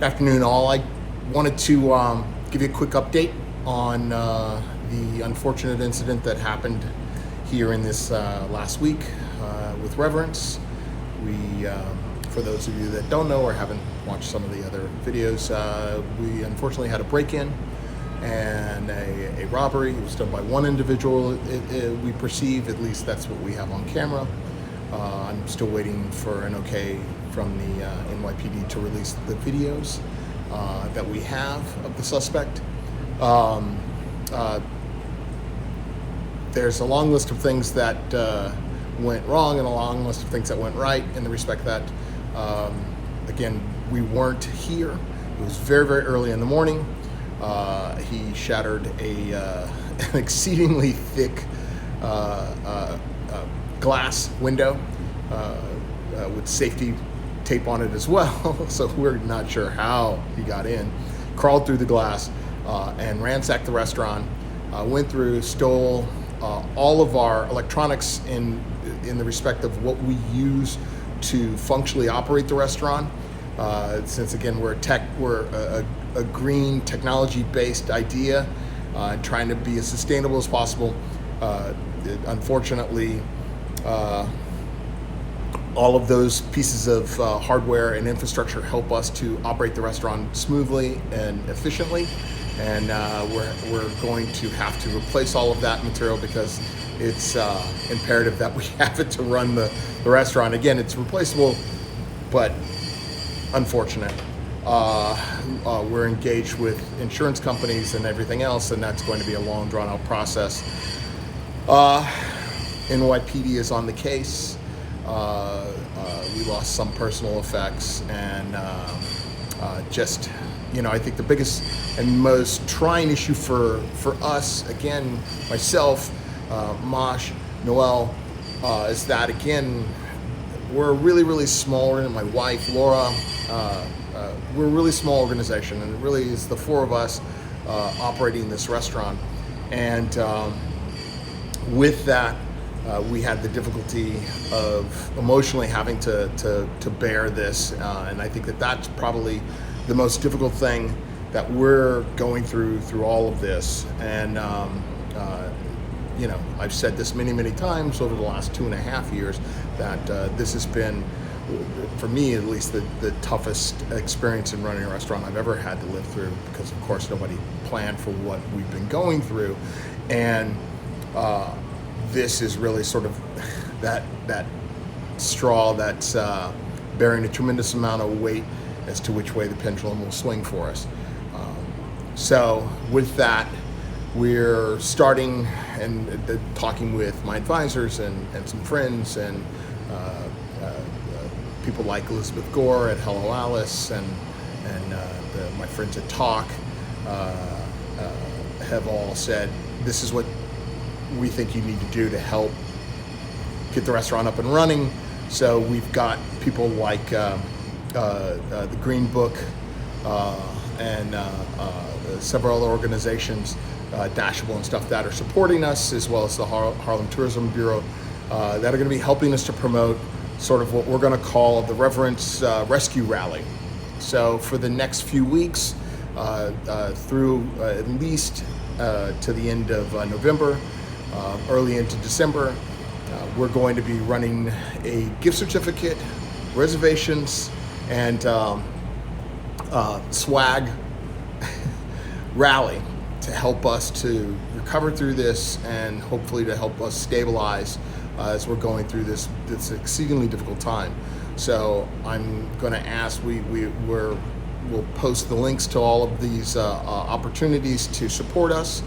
Afternoon, all. I wanted to give you a quick update on the unfortunate incident that happened here in this last week with Reverence. For those of you that don't know or haven't watched some of the other videos, we unfortunately had a break-in and a robbery. It was done by one individual, we perceive, at least that's what we have on camera. I'm still waiting for an okay from the NYPD to release the videos that we have of the suspect. There's a long list of things that went wrong and a long list of things that went right, in the respect that, again, we weren't here. It was very, very early in the morning. He shattered an exceedingly thick glass window with safety tape on it as well, so we're not sure how he got in. Crawled through the glass and ransacked the restaurant, went through, stole all of our electronics in the respect of what we use to functionally operate the restaurant. Since again we're a green technology-based idea, trying to be as sustainable as possible. Unfortunately, all of those pieces of hardware and infrastructure help us to operate the restaurant smoothly and efficiently, and we're going to have to replace all of that material because it's imperative that we have it to run the restaurant. Again, it's replaceable, but unfortunate. We're engaged with insurance companies and everything else, and that's going to be a long, drawn-out process. NYPD is on the case. We lost some personal effects, and just, I think the biggest and most trying issue for us, again, myself, Mosh, Noel, is that, again, we're a really, really small, and my wife, Laura, we're a really small organization, and it really is the four of us operating this restaurant. And with that, we had the difficulty of emotionally having to bear this, and I think that that's probably the most difficult thing that we're going through all of this. And I've said this many, many times over the last 2.5 years that this has been, for me at least, the toughest experience in running a restaurant I've ever had to live through, because of course nobody planned for what we've been going through. And this is really sort of that straw that's bearing a tremendous amount of weight as to which way the pendulum will swing for us. So with that, we're starting and talking with my advisors and some friends and people like Elizabeth Gore at Hello Alice and my friends at Talk have all said, this is what we think you need to do to help get the restaurant up and running. So we've got people like the Green Book and several other organizations, Dashable and stuff, that are supporting us, as well as the Harlem Tourism Bureau, that are going to be helping us to promote sort of what we're going to call the Reverence Rescue Rally. So for the next few weeks, through at least to the end of November, early into December, we're going to be running a gift certificate, reservations, and swag rally to help us to recover through this, and hopefully to help us stabilize as we're going through this exceedingly difficult time. So I'm going to ask, we'll post the links to all of these opportunities to support us.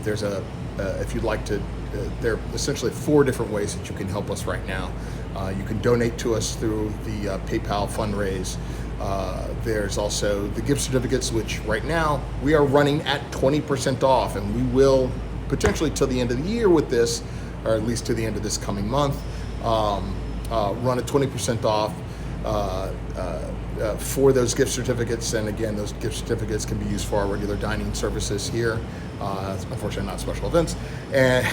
There's if you'd like to, there are essentially 4 different ways that you can help us right now. You can donate to us through the PayPal fundraise. There's also the gift certificates, which right now we are running at 20% off, and we will potentially till the end of the year with this, or at least to the end of this coming month, run at 20% off for those gift certificates. And again, those gift certificates can be used for our regular dining services here, unfortunately not special events, and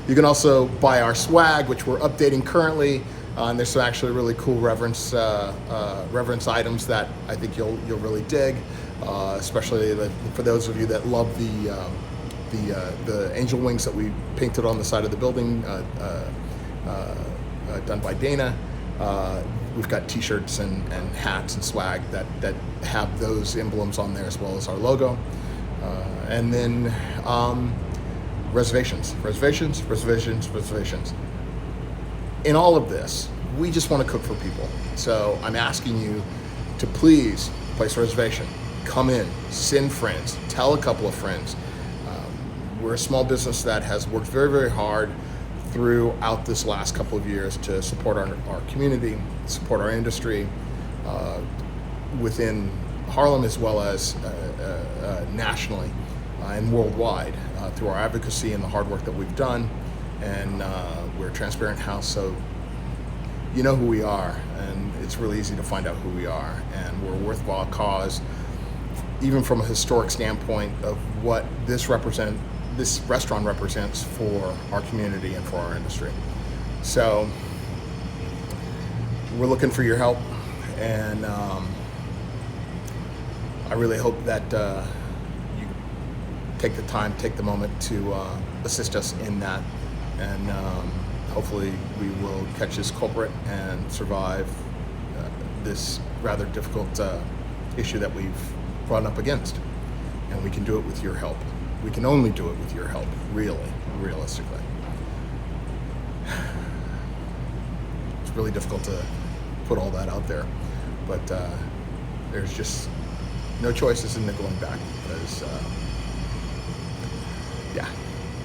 you can also buy our swag, which we're updating currently. And there's some actually really cool Reverence items that I think you'll really dig, especially for those of you that love the angel wings that we painted on the side of the building, done by Dana. We've got T-shirts and hats and swag that have those emblems on there, as well as our logo. And then reservations. In all of this, we just want to cook for people. So I'm asking you to please place a reservation. Come in, send friends, tell a couple of friends. We're a small business that has worked very, very hard throughout this last couple of years to support our community, support our industry within Harlem, as well as nationally and worldwide through our advocacy and the hard work that we've done. And we're a transparent house, so you know who we are, and it's really easy to find out who we are. And we're a worthwhile cause, even from a historic standpoint of what this restaurant represents for our community and for our industry. So we're looking for your help, and I really hope that you take the moment to assist us in that, and hopefully we will catch this culprit and survive this rather difficult issue that we've run up against. And we can do it with your help. We can only do it with your help, really, realistically. It's really difficult to put all that out there, but there's just no choices in the going back, because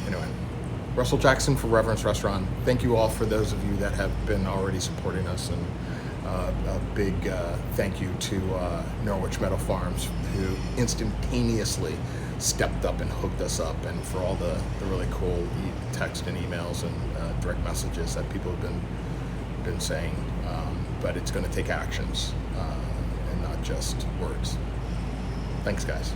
anyway. Russell Jackson for Reverence Restaurant. Thank you all, for those of you that have been already supporting us, and a big thank you to Norwich Meadow Farms, who instantaneously stepped up and hooked us up, and for all the really cool text and emails and direct messages that people have been saying. But it's going to take actions and not just words. Thanks, guys.